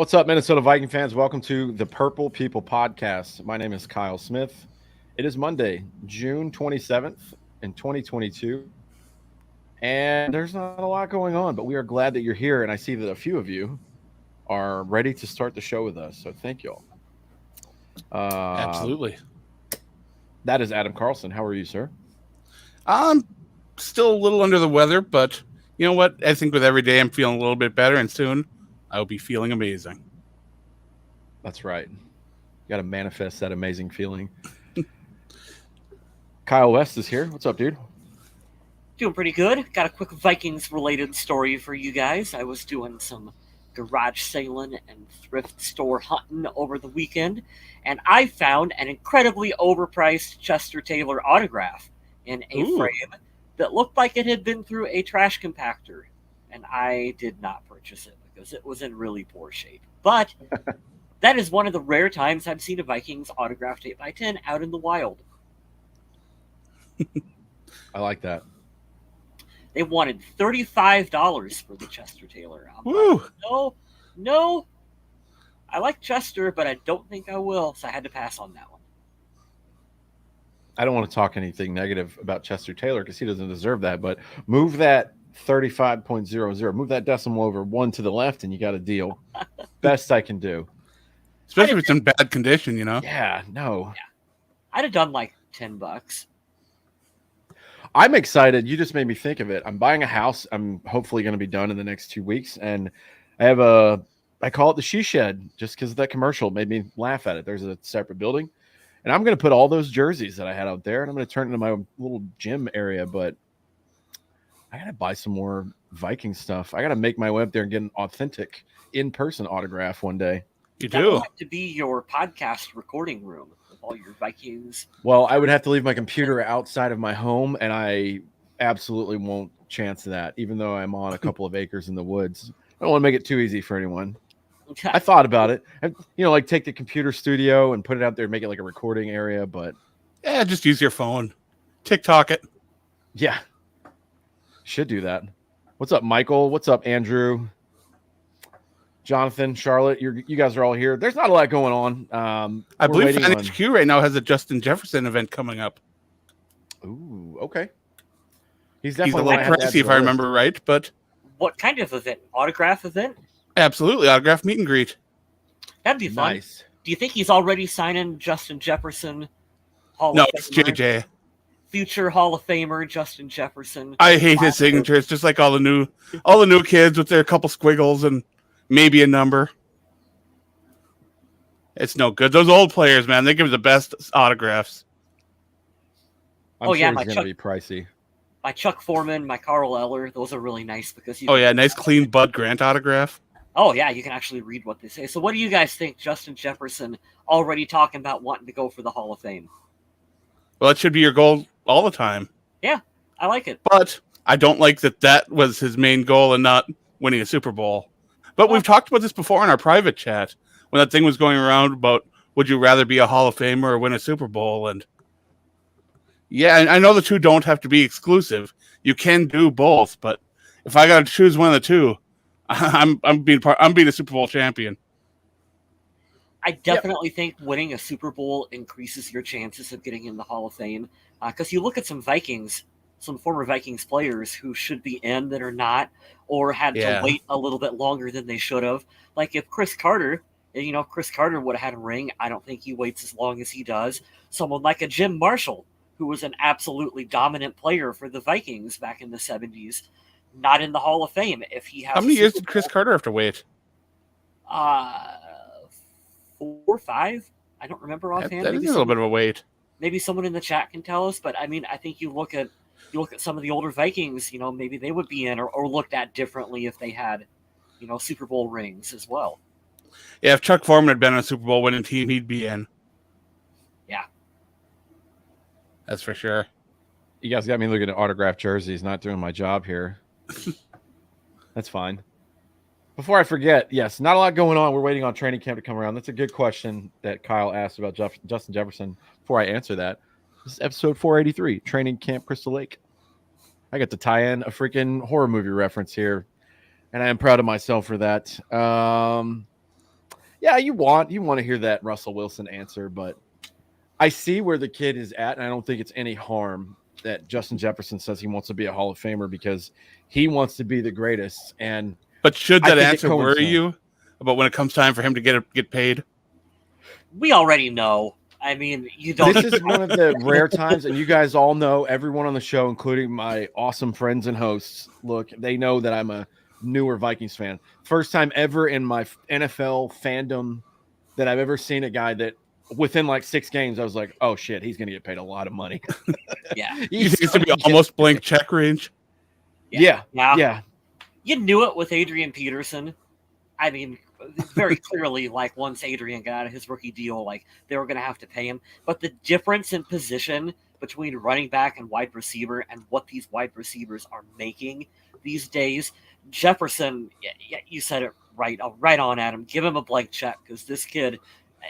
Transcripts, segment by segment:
What's up, Minnesota Viking fans? Welcome to the Purple People Podcast. My name is Kyle Smith. It is Monday, June 27th in 2022, and there's not a lot going on, but we are glad that you're here, and I see that a few of you are ready to start the show with us, so thank you all. Absolutely. That is Adam Carlson. How are you, sir? I'm still a little under the weather, but you know what? I think with every day I'm feeling a little bit better, and soon I will be feeling amazing. That's right. You got to manifest that amazing feeling. Kyle West is here. What's up, dude? Doing pretty good. Got a quick Vikings related story for you guys. I was doing some garage sailing and thrift store hunting over the weekend, and I found an incredibly overpriced Chester Taylor autograph in a frame that looked like it had been through a trash compactor, and I did not purchase it because it was in really poor shape. But that is one of the rare times I've seen a Vikings autographed 8x10 out in the wild. I like that. They wanted $35 for the Chester Taylor. I'm Woo! like, no. I like Chester, but I don't think I will, so I had to pass on that one. I don't want to talk anything negative about Chester Taylor because he doesn't deserve that, but move that 35.00, move that decimal over one to the left, and you got a deal. Best I can do. Especially if it's in bad condition, you know? Yeah, no. Yeah. I'd have done like $10. I'm excited. You just made me think of it. I'm buying a house. I'm hopefully going to be done in the next 2 weeks. And I call it the she shed just because that commercial made me laugh at it. There's a separate building. And I'm going to put all those jerseys that I had out there, and I'm going to turn it into my little gym area. But I got to buy some more Viking stuff. I got to make my way up there and get an authentic in-person autograph one day. You That do. would have to be your podcast recording room with all your Vikings. Well, I would have to leave my computer outside of my home, and I absolutely won't chance that, even though I'm on a couple of acres in the woods. I don't want to make it too easy for anyone. I thought about it. Like take the computer studio and put it out there and make it like a recording area, but Yeah, just use your phone. TikTok it. yeah, should do that. What's up, Michael? What's up, Andrew? Jonathan, Charlotte, you guys are all here. There's not a lot going on. I believe NHQ right now has a Justin Jefferson event coming up. Ooh, okay. He's a definitely little pricey if I remember right, but What kind of event? Autograph event? absolutely. Autograph meet and greet. That'd be fun. Nice. Do you think he's already signing Justin Jefferson? No, it's JJ. Future Hall of Famer Justin Jefferson. I hate his signature. It's just like all the new kids with their couple squiggles and maybe a number. It's no good. Those old players, man, they give the best autographs. I'm sure he's going to be pricey. My Chuck Foreman, my Carl Eller, those are really nice because nice clean Bud Grant autograph. Oh yeah, you can actually read what they say. So what do you guys think? Justin Jefferson already talking about wanting to go for the Hall of Fame. Well, it should be your goal all the time. Yeah, I like it. But I don't like that was his main goal and not winning a Super Bowl. But we've talked about this before in our private chat when that thing was going around about would you rather be a Hall of Famer or win a Super Bowl? And yeah, I know the two don't have to be exclusive. You can do both, but if I got to choose one of the two, I'm being a Super Bowl champion. I definitely think winning a Super Bowl increases your chances of getting in the Hall of Fame because you look at some former Vikings players who should be in that are not, or had to wait a little bit longer than they should have. Like if Chris Carter would have had a ring, I don't think he waits as long as he does. Someone like a Jim Marshall, who was an absolutely dominant player for the Vikings back in the 70s, not in the Hall of Fame. If he has How many years did Chris Carter have to wait? 4 or 5. I don't remember offhand. That is a little bit of a wait. Maybe someone in the chat can tell us, but I mean, I think you look at some of the older Vikings, maybe they would be in or looked at differently if they had, Super Bowl rings as well. Yeah, if Chuck Foreman had been on a Super Bowl winning team, he'd be in. Yeah. That's for sure. You guys got me looking at autographed jerseys, not doing my job here. That's fine. Before I forget, yes, not a lot going on. We're waiting on training camp to come around. That's a good question that Kyle asked about Justin Jefferson. Before I answer that, this is episode 483, Training Camp Crystal Lake. I got to tie in a freaking horror movie reference here, and I am proud of myself for that. Yeah, you want to hear that Russell Wilson answer, but I see where the kid is at, and I don't think it's any harm that Justin Jefferson says he wants to be a Hall of Famer because he wants to be the greatest. And But should I that think it answer worry coincides. you about when it comes time for him to get paid? We already know. I mean, you don't. This is one of the rare times, and you guys all know, everyone on the show, including my awesome friends and hosts, look, they know that I'm a newer Vikings fan. First time ever in my NFL fandom that I've ever seen a guy that within like 6 games, I was like, oh shit, he's going to get paid a lot of money. Yeah. You think it's going to be almost blank check range? Yeah. You knew it with Adrian Peterson. I mean, very clearly, like, once Adrian got out of his rookie deal, like, they were going to have to pay him. But the difference in position between running back and wide receiver and what these wide receivers are making these days, Jefferson, you said it right on, Adam. Give him a blank check, because this kid,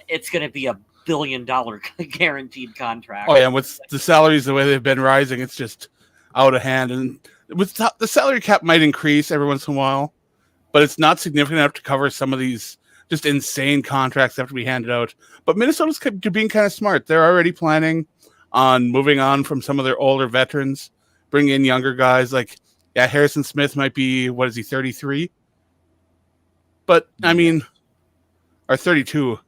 it's going to be $1 billion guaranteed contract. Oh, yeah, and with the salaries the way they've been rising, it's just out of hand. And with the salary cap might increase every once in a while, but it's not significant enough to cover some of these just insane contracts that have to be handed out. But Minnesota's being kind of smart. They're already planning on moving on from some of their older veterans, bring in younger guys. Like, yeah, Harrison Smith might be, what is he, 33? But, I mean, or 32.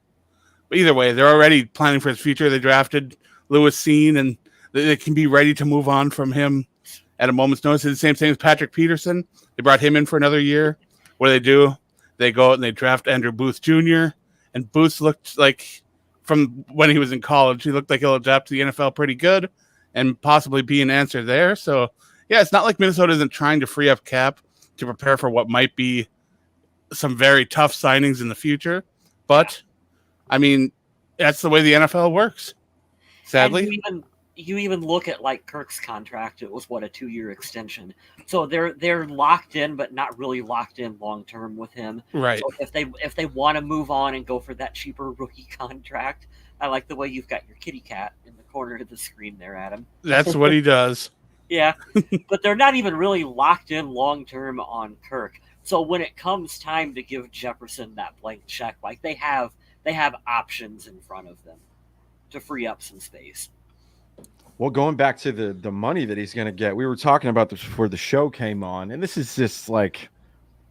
But either way, they're already planning for his future. They drafted Lewis Seen, and they can be ready to move on from him at a moment's notice. It's the same thing as Patrick Peterson. They brought him in for another year. What do? They go out and they draft Andrew Booth Jr., and Booth looked like, from when he was in college, he looked like he'll adapt to the NFL pretty good and possibly be an answer there. So, yeah, it's not like Minnesota isn't trying to free up cap to prepare for what might be some very tough signings in the future. But, I mean, that's the way the NFL works, sadly. And you even look at, like, Kirk's contract. It was, what, a 2-year extension. So they're locked in, but not really locked in long term with him. Right. So if they want to move on and go for that cheaper rookie contract, I like the way you've got your kitty cat in the corner of the screen there, Adam. That's what he does. Yeah, but they're not even really locked in long term on Kirk. So when it comes time to give Jefferson that blank check, like, they have options in front of them to free up some space. Well, going back to the money that he's going to get, we were talking about this before the show came on, and this is just like,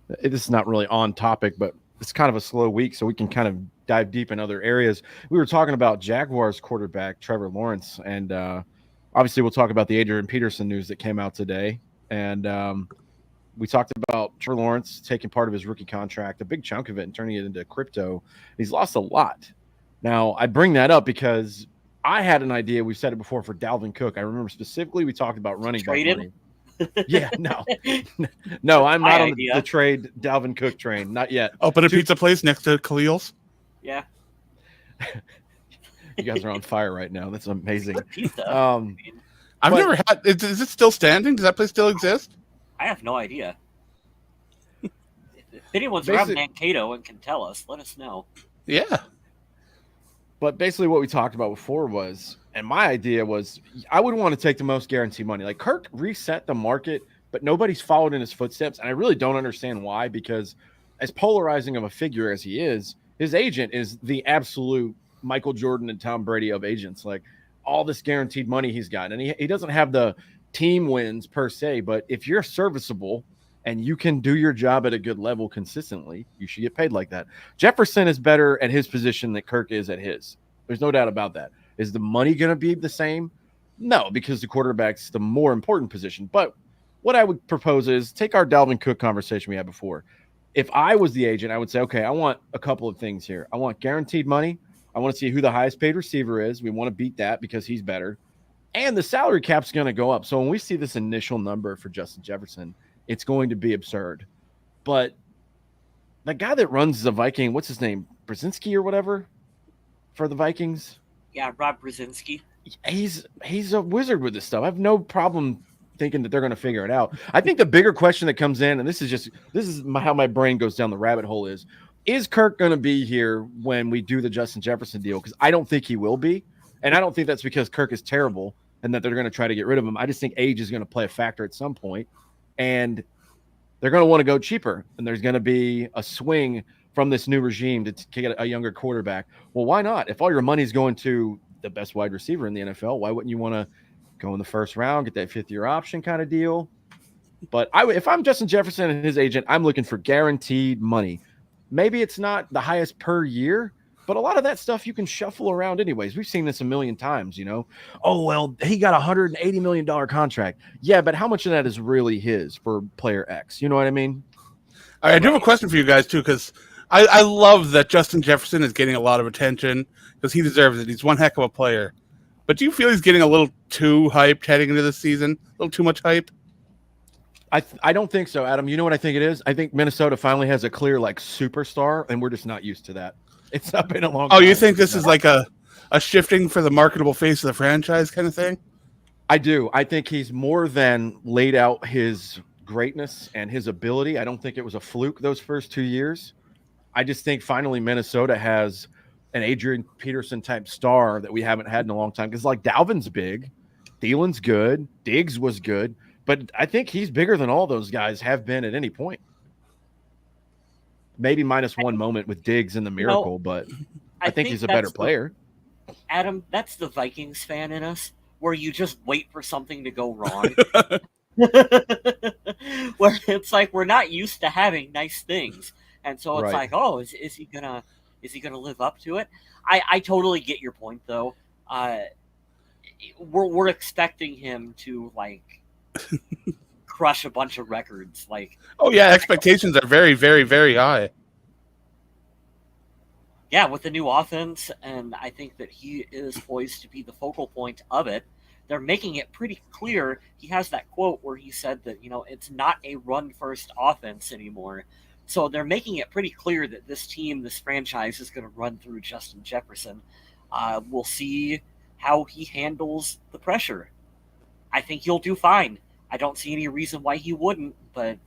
this is not really on topic, but it's kind of a slow week, so we can kind of dive deep in other areas. We were talking about Jaguars quarterback Trevor Lawrence, and obviously we'll talk about the Adrian Peterson news that came out today, and we talked about Trevor Lawrence taking part of his rookie contract, a big chunk of it, and turning it into crypto. He's lost a lot. Now, I bring that up because I had an idea. We've said it before for Dalvin Cook. I remember specifically we talked about running back money. Yeah, no, I'm not on the trade Dalvin Cook train, not yet. Open a pizza place next to Khalil's. Yeah, you guys are on fire right now. That's amazing. I've never had. Is it still standing? Does that place still exist? I have no idea. If anyone's around Mankato and can tell us, let us know. Yeah. But basically what we talked about before was, and my idea was, I would want to take the most guaranteed money. Like, Kirk reset the market, but nobody's followed in his footsteps. And I really don't understand why, because as polarizing of a figure as he is, his agent is the absolute Michael Jordan and Tom Brady of agents. Like, all this guaranteed money he's got. And he doesn't have the team wins per se, but if you're serviceable and you can do your job at a good level consistently, you should get paid like that. Jefferson is better at his position than Kirk is at his. There's no doubt about that. Is the money going to be the same? No, because the quarterback's the more important position. But what I would propose is take our Dalvin Cook conversation we had before. If I was the agent, I would say, okay, I want a couple of things here. I want guaranteed money. I want to see who the highest paid receiver is. We want to beat that because he's better. And the salary cap's going to go up. So when we see this initial number for Justin Jefferson, it's going to be absurd. But the guy that runs the Viking, what's his name? Brzezinski or whatever for the Vikings? Yeah, Rob Brzezinski. He's a wizard with this stuff. I have no problem thinking that they're going to figure it out. I think the bigger question that comes in, and this is how my brain goes down the rabbit hole, is Kirk going to be here when we do the Justin Jefferson deal? Because I don't think he will be. And I don't think that's because Kirk is terrible and that they're going to try to get rid of him. I just think age is going to play a factor at some point. And they're going to want to go cheaper. And there's going to be a swing from this new regime to get a younger quarterback. Well, why not? If all your money's going to the best wide receiver in the NFL, why wouldn't you want to go in the first round, get that 5th-year option kind of deal? But if I'm Justin Jefferson and his agent, I'm looking for guaranteed money. Maybe it's not the highest per year, but a lot of that stuff you can shuffle around anyways. We've seen this a million times, Oh, well, he got a $180 million contract. Yeah, but how much of that is really his for player X? You know what I mean? All right, I do have a question for you guys, too, because I love that Justin Jefferson is getting a lot of attention because he deserves it. He's one heck of a player. But do you feel he's getting a little too hyped heading into this season? A little too much hype? I don't think so, Adam. You know what I think it is? I think Minnesota finally has a clear, superstar, and we're just not used to that. It's not been a long time. Oh, you think this is like a shifting for the marketable face of the franchise kind of thing? I do. I think he's more than laid out his greatness and his ability. I don't think it was a fluke those first 2 years. I just think finally Minnesota has an Adrian Peterson type star that we haven't had in a long time. Because Dalvin's big, Thielen's good, Diggs was good, but I think he's bigger than all those guys have been at any point. Maybe minus one moment with Diggs in the miracle, but I think he's a better player. Adam, that's the Vikings fan in us, where you just wait for something to go wrong. Where it's like we're not used to having nice things, and so it's like, oh, is he gonna live up to it? I totally get your point, though. We're expecting him to crush a bunch of records. Oh yeah, expectations are very, very, very high. Yeah, with the new offense, and I think that he is poised to be the focal point of it. They're making it pretty clear. He has that quote where he said that, it's not a run-first offense anymore. So they're making it pretty clear that this team, this franchise, is going to run through Justin Jefferson. We'll see how he handles the pressure. I think he'll do fine. I don't see any reason why he wouldn't, but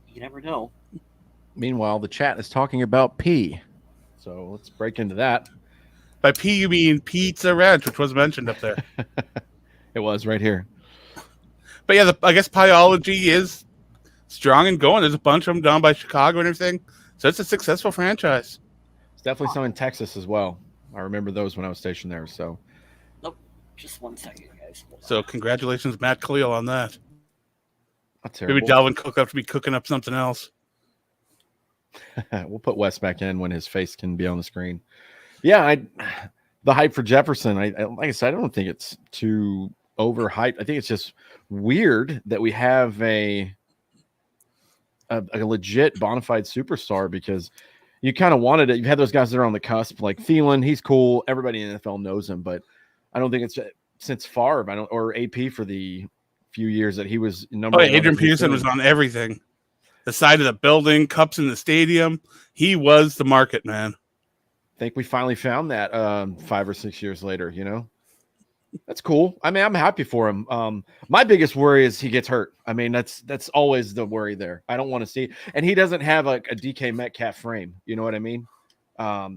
you never know. Meanwhile, the chat is talking about P. So let's break into that. By P, you mean Pizza Ranch, which was mentioned up there. It was right here. But yeah, I guess Pyology is strong and going. There's a bunch of them down by Chicago and everything. So it's a successful franchise. It's definitely some in Texas as well. I remember those when I was stationed there. So, nope. Just 1 second, guys. So congratulations, Matt Khalil, on that. Not terrible. Maybe Dalvin Cook will have to be cooking up something else. We'll put Wes back in when his face can be on the screen. Yeah, the hype for Jefferson, like I said, I don't think it's too overhyped. I think it's just weird that we have a legit bona fide superstar, because you kind of wanted it. You've had those guys that are on the cusp, like Thielen. He's cool. Everybody in the NFL knows him, but I don't think it's since Favre, or AP for the few years that he was number one. Adrian Peterson was on everything. The side of the building, cups in the stadium. He was the market man. I think we finally found that 5 or 6 years later, That's cool. I mean, I'm happy for him. My biggest worry is he gets hurt. I mean, that's always the worry there. I don't want to see, and he doesn't have a DK Metcalf frame. You know what I mean?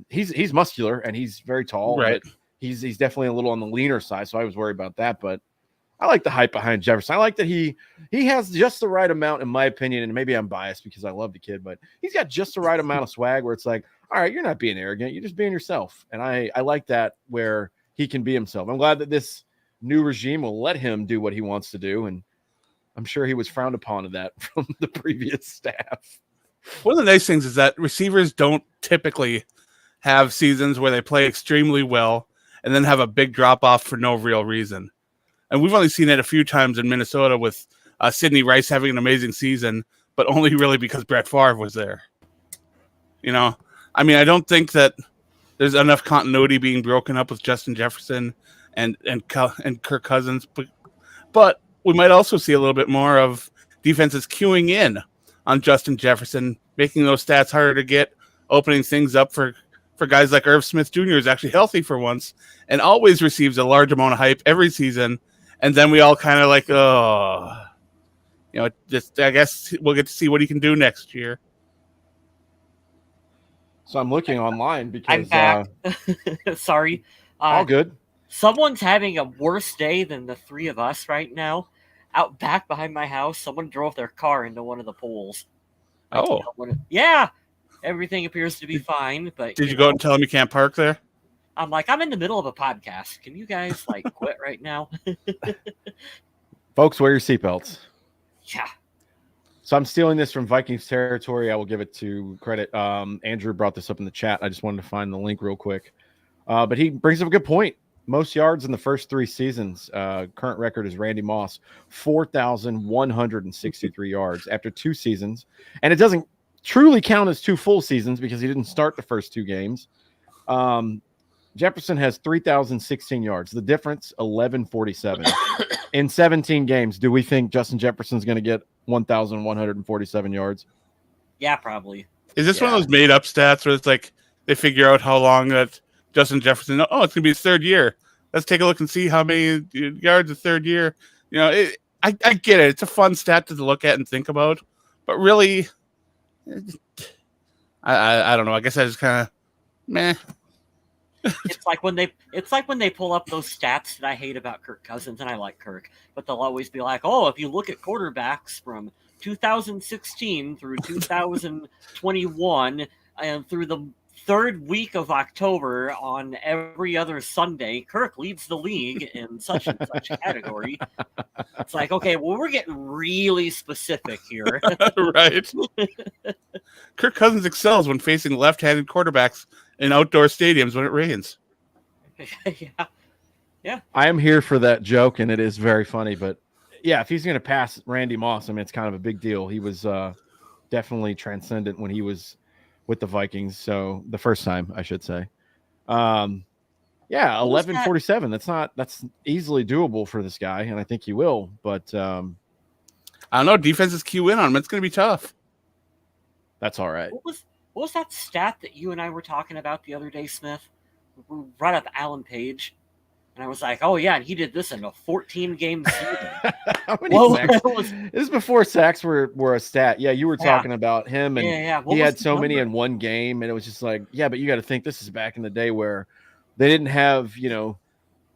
He's muscular and he's very tall, right? But he's definitely a little on the leaner side, so I was worried about that. But I like the hype behind Jefferson. I like that he has just the right amount, in my opinion, and maybe I'm biased because I love the kid, but he's got just the right amount of swag where it's like, all right, you're not being arrogant. You're just being yourself. And I like that, where he can be himself. I'm glad that this new regime will let him do what he wants to do. And I'm sure he was frowned upon of that from the previous staff. One of the nice things is that receivers don't typically have seasons where they play extremely well and then have a big drop off for no real reason. And we've only seen it a few times in Minnesota with Sidney Rice having an amazing season, but only really because Brett Favre was there. I mean, I don't think that there's enough continuity being broken up with Justin Jefferson and Kirk Cousins, but we might also see a little bit more of defenses queuing in on Justin Jefferson, making those stats harder to get, opening things up for guys like Irv Smith Jr., who's actually healthy for once and always receives a large amount of hype every season. And then we all kind of I guess we'll get to see what he can do next year. So I'm looking online because I'm back. Sorry. All good. Someone's having a worse day than the three of us right now. Out back behind my house, someone drove their car into one of the poles. Oh. Yeah. Everything appears to be fine, but Did you go and tell him you can't park there? I'm like, I'm in the middle of a podcast. Can you guys like quit right now? Folks, wear your seatbelts. Yeah. So I'm stealing this from Vikings territory. I will give it to credit. Andrew brought this up in the chat. I just wanted to find the link real quick. But he brings up a good point. Most yards in the first 3 seasons. Current record is Randy Moss, 4,163 yards after 2 seasons. And it doesn't truly count as 2 full seasons because he didn't start the first 2 games. Jefferson has 3,016 yards. The difference, 1,147. In 17 games, do we think Justin Jefferson's going to get 1,147 yards? Yeah, probably. Is this one of those made-up stats where it's like they figure out how long that Justin Jefferson? Oh, it's going to be his 3rd year. Let's take a look and see how many yards the 3rd year. I get it. It's a fun stat to look at and think about, but really, I don't know. I guess I just kind of meh. It's like when they pull up those stats that I hate about Kirk Cousins, and I like Kirk, but they'll always be like, oh, if you look at quarterbacks from 2016 through 2021 and through the 3rd week of October on every other Sunday, Kirk leads the league in such and such category. It's like, okay, well, we're getting really specific here. Right. Kirk Cousins excels when facing left-handed quarterbacks in outdoor stadiums when it rains. Yeah. I am here for that joke, and it is very funny. But yeah, if he's going to pass Randy Moss, I mean, it's kind of a big deal. He was definitely transcendent when he was with the Vikings. So the first time, I should say. Yeah, 1147. That's easily doable for this guy, and I think he will. But I don't know. Defenses cue in on him. It's going to be tough. That's all right. What was that stat that you and I were talking about the other day, Smith? We brought up Alan Page, and I was like, "Oh yeah, and he did this in a 14-game season." How many sacks? This is before sacks were a stat. Yeah, you were talking about him, and he had so many in one game, and it was just like, yeah, but you got to think this is back in the day where they didn't have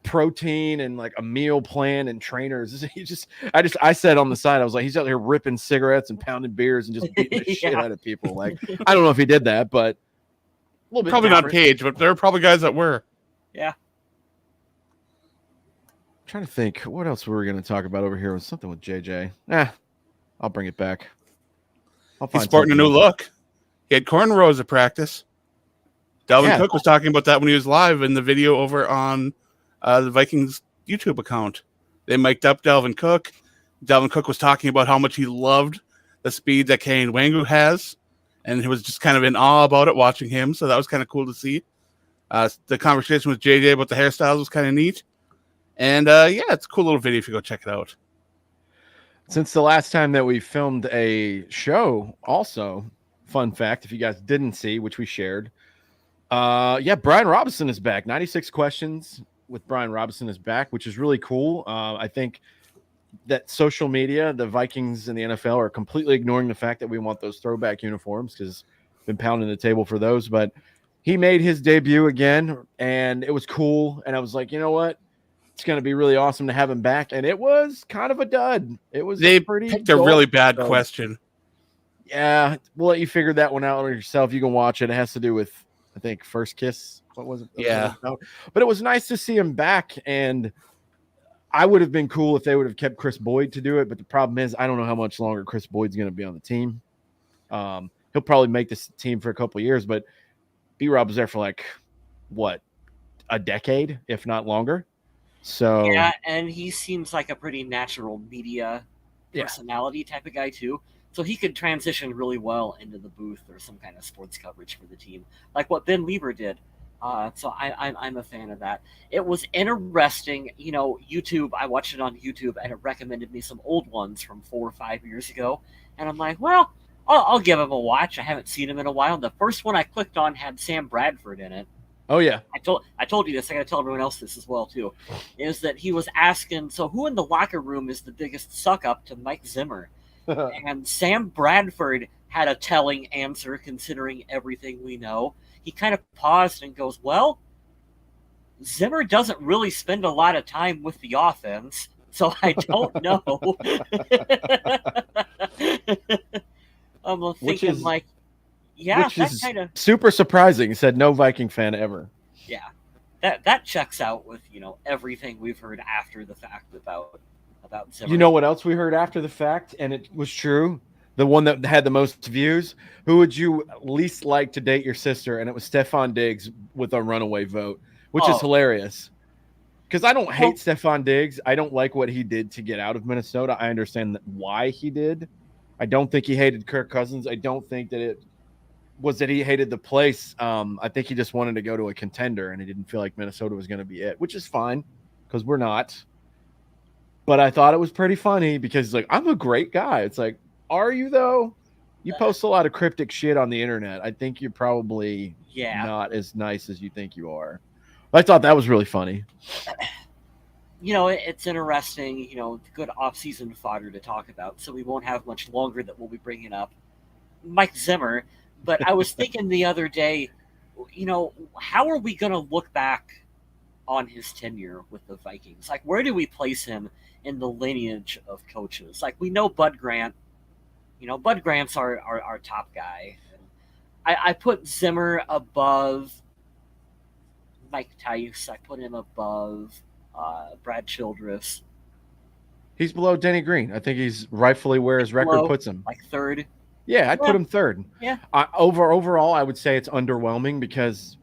protein and like a meal plan and trainers. I said on the side, I was like, he's out here ripping cigarettes and pounding beers and just beating the shit out of people. Like, I don't know if he did that, but a little bit probably different. not Page, but there are probably guys that were. Yeah. I'm trying to think what else we were going to talk about over here. It was something with JJ. I'll bring it back. He's sporting a new look. He had cornrows at practice. Dalvin Cook was talking about that when he was live in the video over on the Vikings YouTube account. They mic'd up Dalvin Cook. Dalvin Cook was talking about how much he loved the speed that Kane Wangu has, and he was just kind of in awe about it watching him, so that was kind of cool to see. The conversation with JJ about the hairstyles was kind of neat. And, it's a cool little video if you go check it out. Since the last time that we filmed a show, also, fun fact, if you guys didn't see, which we shared, Brian Robinson is back. 96 questions with Brian Robinson is back, which is really cool. I think that social media, the Vikings and the NFL are completely ignoring the fact that we want those throwback uniforms because we've been pounding the table for those. But he made his debut again, and it was cool. And I was like, you know what? It's going to be really awesome to have him back. And it was kind of a dud. They picked a really bad question. Yeah, we'll let you figure that one out yourself. You can watch it. It has to do with, I think, First Kiss. What was it? Yeah. But it was nice to see him back. And I would have been cool if they would have kept Chris Boyd to do it. But the problem is, I don't know how much longer Chris Boyd's going to be on the team. He'll probably make this team for a couple of years. But B-Rob was there for a decade, if not longer. So yeah, and he seems like a pretty natural media personality type of guy too. So he could transition really well into the booth or some kind of sports coverage for the team, like what Ben Lieber did. So I'm a fan of that. It was interesting, YouTube. I watched it on YouTube, and it recommended me some old ones from 4 or 5 years ago, and I'm like, well, I'll give him a watch. I haven't seen him in a while. The first one I clicked on had Sam Bradford in it. Oh yeah, I told you this. I got to tell everyone else this as well too. Is that he was asking, so who in the locker room is the biggest suck up to Mike Zimmer? And Sam Bradford had a telling answer, considering everything we know. He kind of paused and goes, "Well, Zimmer doesn't really spend a lot of time with the offense, so I don't know." I'm thinking Yeah, which that is kind of super surprising. Said no Viking fan ever. yeah, that checks out with everything we've heard after the fact about You Zimmer. know what else we heard after the fact, and it was true? The one that had the most views. Who would you least like to date your sister? And it was Stefan Diggs with a runaway vote, which is Oh, hilarious. Because I don't hate well, Stefan Diggs. I don't like what he did to get out of Minnesota. I understand why he did. I don't think he hated Kirk Cousins. I don't think that it was that he hated the place. I think he just wanted to go to a contender, and he didn't feel like Minnesota was going to be it, which is fine because we're not. But I thought it was pretty funny because he's like, I'm a great guy. It's like, are you though? You post a lot of cryptic shit on the internet. I think you're probably yeah. not as nice as you think you are. I thought that was really funny. It's interesting, good off-season fodder to talk about, so we won't have much longer that we'll be bringing up Mike Zimmer. But I was thinking the other day, how are we going to look back on his tenure with the Vikings? Like, where do we place him in the lineage of coaches? Like, we know Bud Grant. Bud Grant's our top guy. I put Zimmer above Mike Tice. I put him above Brad Childress. He's below Denny Green. I think he's rightfully where his record Below, puts him. like third. Yeah, I'd put him third. Yeah. Overall, I would say it's underwhelming because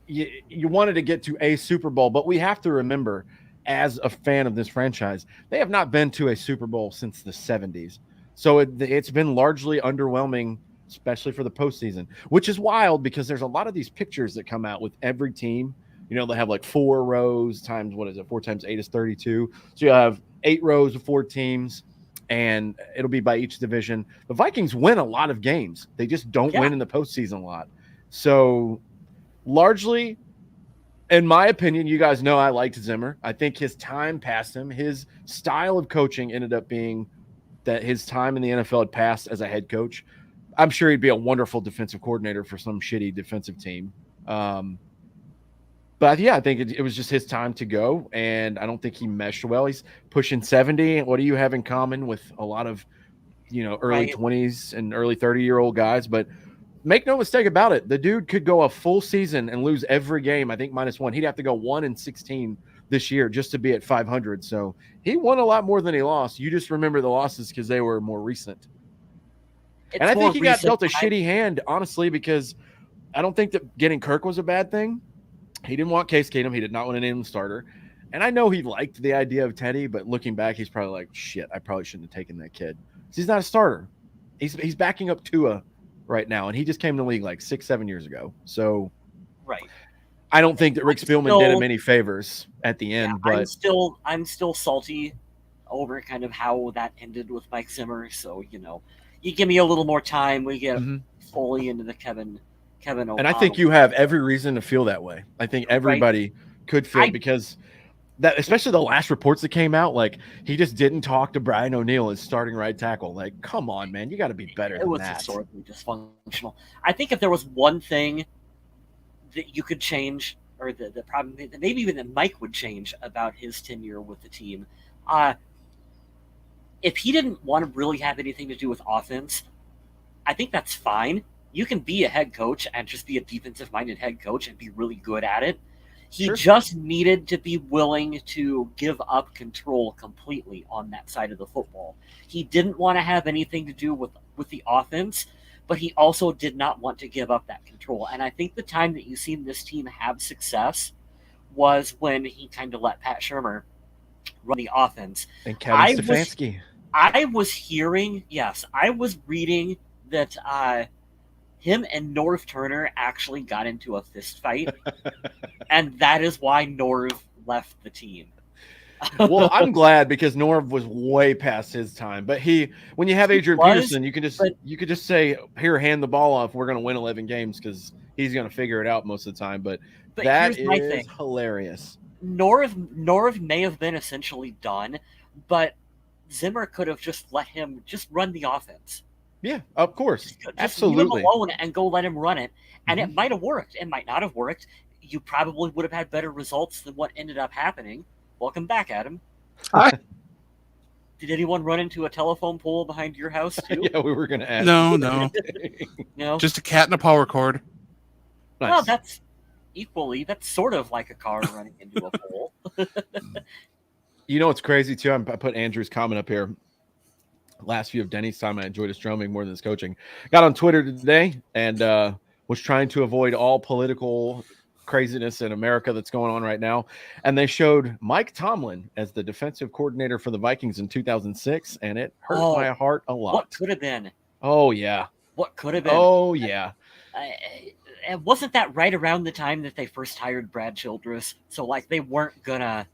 you wanted to get to a Super Bowl, but we have to remember, as a fan of this franchise, they have not been to a Super Bowl since the 70s. So it's been largely underwhelming, especially for the postseason, which is wild because there's a lot of these pictures that come out with every team. They have like 4 rows times, what is it? 4 times 8 is 32. So you have 8 rows of 4 teams, and it'll be by each division. The Vikings win a lot of games. They just don't win in the postseason a lot. So largely, in my opinion, you guys know I liked Zimmer. I think his time passed him. His style of coaching ended up being that his time in the NFL had passed as a head coach. I'm sure he'd be a wonderful defensive coordinator for some shitty defensive team. But yeah, I think it was just his time to go, and I don't think he meshed well. He's pushing 70. What do you have in common with a lot of, early 20s and early 30-year-old guys? But make no mistake about it, the dude could go a full season and lose every game, I think -1. He'd have to go 1-16 this year just to be at 500. So he won a lot more than he lost. You just remember the losses because they were more recent. And I think he got dealt a shitty hand, honestly, because I don't think that getting Kirk was a bad thing. He didn't want Case Keenum. He did not want to name him starter. And I know he liked the idea of Teddy, but looking back, he's probably like, shit, I probably shouldn't have taken that kid. He's not a starter. He's backing up Tua right now, and he just came to the league like 6-7 years ago. So right. I don't think that Rick Spielman did him any favors at the end. But I'm still salty over kind of how that ended with Mike Zimmer. So, you give me a little more time, we get fully into the Kevin O'Connell. And I think you have every reason to feel that way. I think everybody could feel because that, especially the last reports that came out, like he just didn't talk to Brian O'Neill as starting right tackle. Like, come on, man, you got to be better than that. It was historically dysfunctional. I think if there was one thing that you could change, or the problem, maybe even that Mike would change about his tenure with the team, if he didn't want to really have anything to do with offense, I think that's fine. You can be a head coach and just be a defensive-minded head coach and be really good at it. He just needed to be willing to give up control completely on that side of the football. He didn't want to have anything to do with the offense, but he also did not want to give up that control. And I think the time that you've seen this team have success was when he kind of let Pat Shurmur run the offense. And Kevin Stefanski. I was reading that him and Norv Turner actually got into a fist fight, and that is why Norv left the team. Well, I'm glad because Norv was way past his time. But when you have Adrian Peterson, you could just say, "Here, hand the ball off. We're going to win 11 games," because he's going to figure it out most of the time. But that is hilarious. Norv may have been essentially done, but Zimmer could have just let him just run the offense. Yeah, of course. Just absolutely. Leave him alone and go let him run it. And it might have worked. It might not have worked. You probably would have had better results than what ended up happening. Welcome back, Adam. Hi. Did anyone run into a telephone pole behind your house too? Yeah, we were gonna ask. No, you no. that. No. Just a cat and a power cord. Well, Nice. that's sort of like a car running into a pole. You know what's crazy too? I put Andrew's comment up here. Last view of Denny's time, I enjoyed his drumming more than his coaching. Got on Twitter today and was trying to avoid all political craziness in America that's going on right now. And they showed Mike Tomlin as the defensive coordinator for the Vikings in 2006, and it hurt my heart a lot. What could have been? Oh yeah. What could have been? Oh yeah. Wasn't that right around the time that they first hired Brad Childress? So like they weren't gonna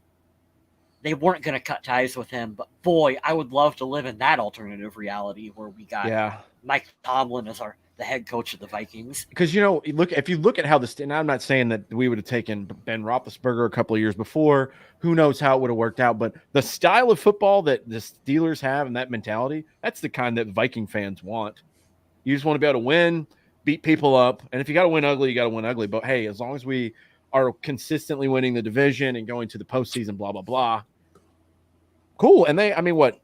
cut ties with him. But boy, I would love to live in that alternative reality where we got Mike Tomlin as the head coach of the Vikings. Because if you look at how and I'm not saying that we would have taken Ben Roethlisberger a couple of years before. Who knows how it would have worked out? But the style of football that the Steelers have and that mentality, that's the kind that Viking fans want. You just want to be able to win, beat people up, and if you got to win ugly, you got to win ugly. But hey, as long as we are consistently winning the division and going to the postseason, blah blah blah. Cool. And what?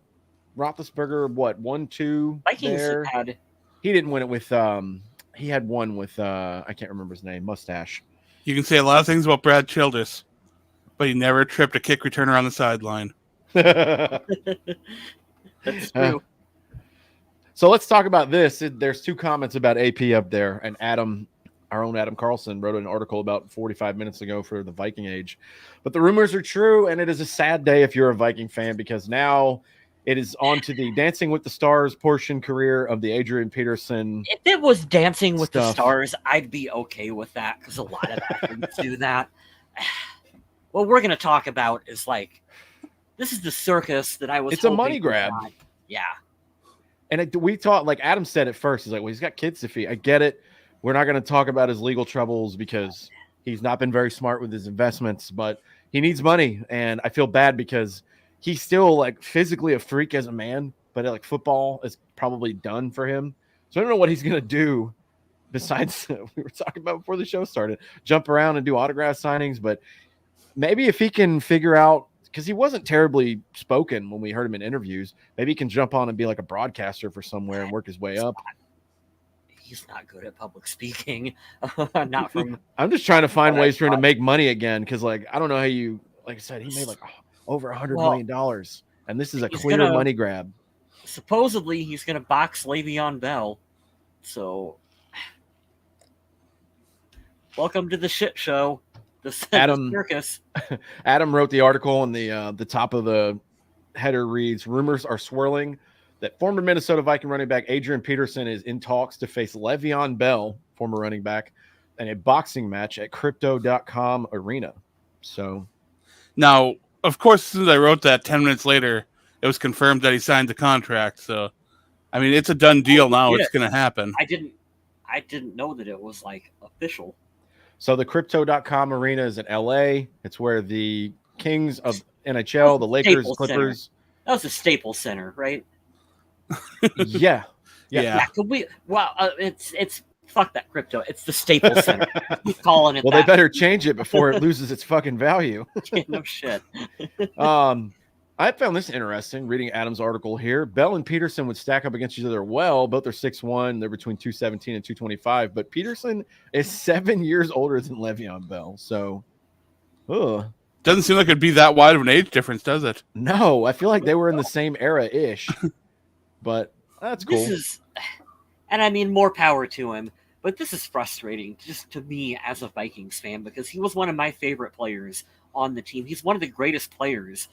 Roethlisberger, 1-2 Vikings there? had. He didn't win it with he had one with I can't remember his name, mustache. You can say a lot of things about Brad Childress, but he never tripped a kick returner on the sideline. That's true. So let's talk about this. There's two comments about AP up there, and our own Adam Carlson wrote an article about 45 minutes ago for the Viking Age. But the rumors are true, and it is a sad day if you're a Viking fan, because now it is on to the Dancing with the Stars portion career of the Adrian Peterson. If it was Dancing with the stuff. Stars, I'd be okay with that because a lot of athletes do that. What we're going to talk about is this is the circus that I was. It's a money grab. Yeah. And we talked, like Adam said at first, he's like, well, he's got kids to feed. I get it. We're not going to talk about his legal troubles because he's not been very smart with his investments, but he needs money. And I feel bad because he's still physically a freak as a man, but football is probably done for him. So I don't know what he's going to do besides we were talking about before the show started, jump around and do autograph signings. But maybe if he can figure out, because he wasn't terribly spoken when we heard him in interviews, maybe he can jump on and be like a broadcaster for somewhere and work his way up. He's not good at public speaking. Not from. I'm just trying to find ways for him to make money again. Because I don't know how you, like I said, he made over $100 million, and this is a clear money grab. Supposedly, he's going to box Le'Veon Bell. So, welcome to the shit show. The circus. Adam wrote the article, and the top of the header reads: "Rumors are swirling that former Minnesota Viking running back Adrian Peterson is in talks to face Le'Veon Bell, former running back, in a boxing match at Crypto.com Arena." So, now, of course, as soon as I wrote that, 10 minutes later, it was confirmed that he signed the contract. So, I mean, it's a done deal now. It's going to happen. I didn't know that it was official. So the Crypto.com Arena is in LA. It's where the Kings of NHL, the Lakers, Clippers. Center. That was the Staples Center, right? Yeah. Could we? Well, it's fuck that crypto. It's the Staples Center. Keep calling it. Well, they better change it before it loses its fucking value. No shit. I found this interesting reading Adam's article here. Bell and Peterson would stack up against each other well. Both are 6'1". They're between 217 and 225. But Peterson is 7 years older than Le'Veon Bell. So, doesn't seem like it'd be that wide of an age difference, does it? No, I feel like they were in the same era-ish. But that's cool. And I mean, more power to him. But this is frustrating just to me as a Vikings fan because he was one of my favorite players on the team. He's one of the greatest players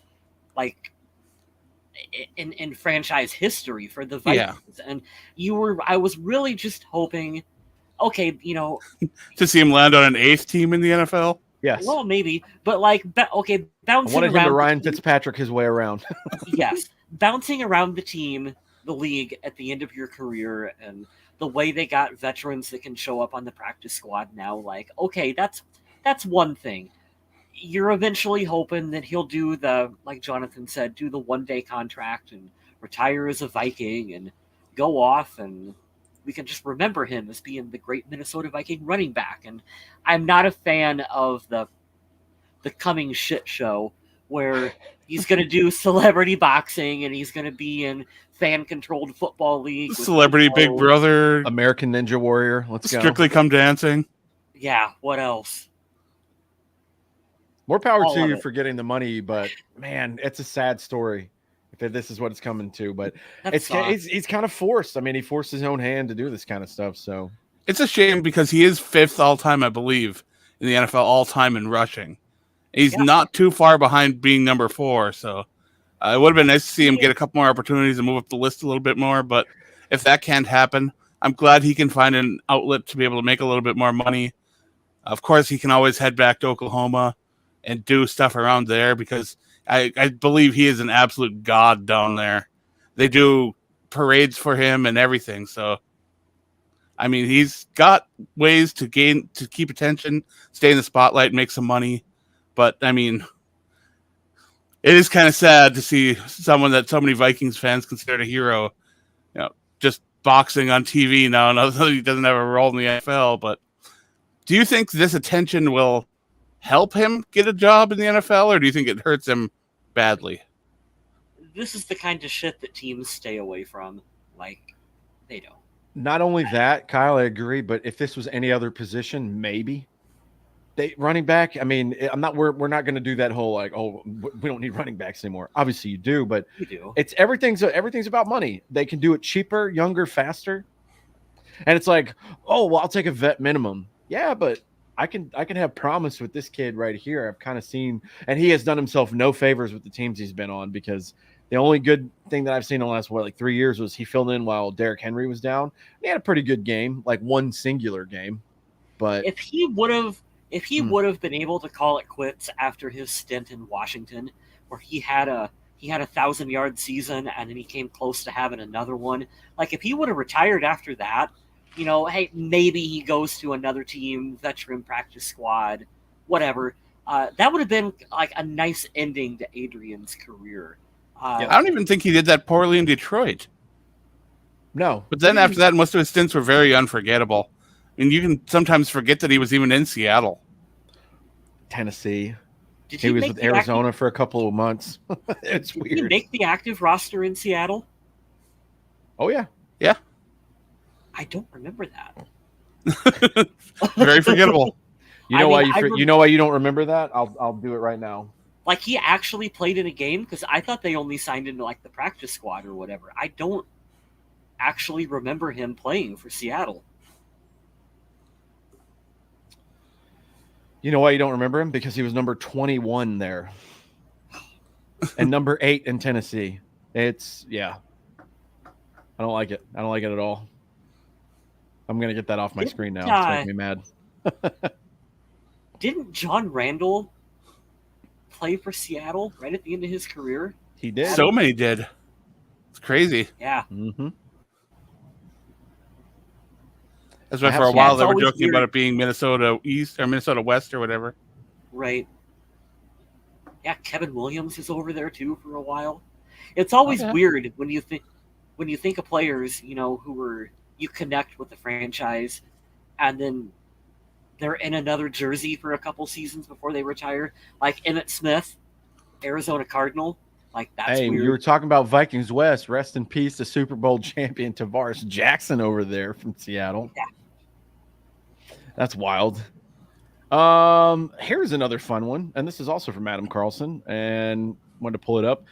in franchise history for the Vikings. Yeah. And I was really just hoping, okay, to see him land on an 8th team in the NFL. Yes. Well, maybe, but bouncing I wanted around him to Ryan Fitzpatrick his way around. Yes, bouncing around the team, the league at the end of your career, and the way they got veterans that can show up on the practice squad now, okay, that's one thing. You're eventually hoping that he'll do like Jonathan said, do the one-day contract and retire as a Viking and go off, and we can just remember him as being the great Minnesota Viking running back. And I'm not a fan of the coming shit show where He's going to do celebrity boxing, and he's going to be in fan-controlled football league. with Celebrity Big people. Brother, American Ninja Warrior. Let's go. Strictly Come Dancing. Yeah, what else? More power All to of you it. for getting the money, but man, it's a sad story if this is what it's coming to. But That sucks. he's kind of forced. I mean, he forced his own hand to do this kind of stuff. So It's a shame because he is 5th all-time, I believe, in the NFL all-time in rushing. He's Yeah. not too far behind being number 4, so it would have been nice to see him get a couple more opportunities and move up the list a little bit more, but if that can't happen, I'm glad he can find an outlet to be able to make a little bit more money. Of course, he can always head back to Oklahoma and do stuff around there because I believe he is an absolute god down there. They do parades for him and everything, so I mean, he's got ways to keep attention, stay in the spotlight, make some money. But I mean, it is kind of sad to see someone that so many Vikings fans consider a hero, just boxing on TV now, and although he doesn't have a role in the NFL. But do you think this attention will help him get a job in the NFL, or do you think it hurts him badly? This is the kind of shit that teams stay away from. Like, they don't. not only that, Kyle, I agree. But if this was any other position, maybe running back. I mean, we're not going to do that whole like, oh, we don't need running backs anymore. Obviously, you do, but You do. it's everything's about money. They can do it cheaper, younger, faster, and it's like, oh, well, I'll take a vet minimum. Yeah, but I can have promise with this kid right here. I've kind of seen, and he has done himself no favors with the teams he's been on because the only good thing that I've seen in the last 3 years was he filled in while Derrick Henry was down. He had a pretty good game, like one singular game, but If he would have been able to call it quits after his stint in Washington, where he had a 1,000-yard season and then he came close to having another one, like if he would have retired after that, hey, maybe he goes to another team, veteran practice squad, whatever. That would have been like a nice ending to Adrian's career. I don't even think he did that poorly in Detroit. no. But then after that, most of his stints were very unforgettable. I mean, you can sometimes forget that he was even in Seattle. Tennessee. Did He was make with the Arizona for a couple of months. It's Did he weird. make the active roster in Seattle? Oh yeah. I don't remember that. Very forgettable. You know I why mean, you know why you don't remember that? I'll do it right now. Like he actually played in a game because I thought they only signed into like the practice squad or whatever. I don't actually remember him playing for Seattle. You know why you don't remember him? Because he was number 21 there. And number 8 in Tennessee. It's I don't like it. I don't like it at all. I'm gonna get that off my screen now. It's making me mad. Didn't John Randall play for Seattle right at the end of his career? He did. So many did. It's crazy. Yeah. Mm-hmm. That's why I for a have while seen- they were it's always joking about weird. it being Minnesota East or Minnesota West or whatever. Right. Yeah, Kevin Williams is over there too for a while. It's always Okay. weird when you think of players, you connect with the franchise and then they're in another jersey for a couple seasons before they retire. Like Emmitt Smith, Arizona Cardinal. Like that's Hey, weird. you were talking about Vikings West. Rest in peace, the Super Bowl champion Tavares Jackson over there from Seattle. Yeah. That's wild. Here's another fun one, and this is also from Adam Carlson, and wanted to pull it up.